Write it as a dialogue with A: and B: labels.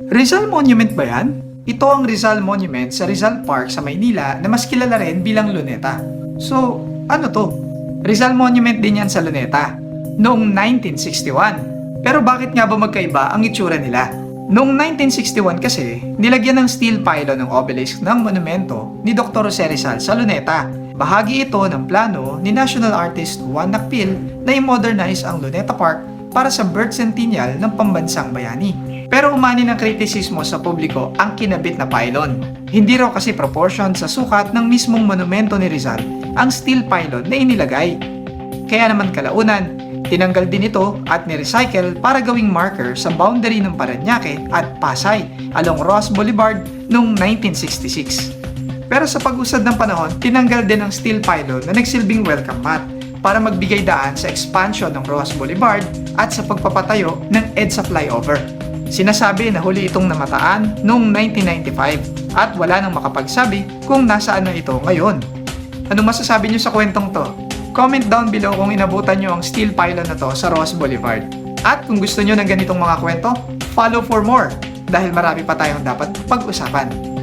A: Rizal Monument ba yan? Ito ang Rizal Monument sa Rizal Park sa Maynila na mas kilala rin bilang Luneta. So, ano to? Rizal Monument din yan sa Luneta noong 1961. Pero bakit nga ba magkaiba ang itsura nila? Noong 1961 kasi, nilagyan ng steel pylon ng obelisk ng monumento ni Dr. Jose Rizal sa Luneta. Bahagi ito ng plano ni national artist Juan Nakpil na i-modernize ang Luneta Park para sa birth centennial ng pambansang bayani. Pero umani ng kritisismo sa publiko ang kinabit na pylon. Hindi raw kasi proportion sa sukat ng mismong monumento ni Rizal ang steel pylon na inilagay. Kaya naman kalaunan, tinanggal din ito at ni-recycle para gawing marker sa boundary ng Parañaque at Pasay along Ross Boulevard noong 1966. Pero sa pag-usad ng panahon, tinanggal din ang steel pylon na nagsilbing welcome mat para magbigay daan sa expansion ng Ross Boulevard at sa pagpapatayo ng EDSA flyover. Sinasabi na huli itong namataan noong 1995 at wala nang makapagsabi kung nasaan na ito ngayon. Ano masasabi niyo sa kwentong to? Comment down below kung inabutan niyo ang steel pylon na to sa Ross Boulevard. At kung gusto niyo ng ganitong mga kwento, follow for more dahil marami pa tayong dapat pag-usapan.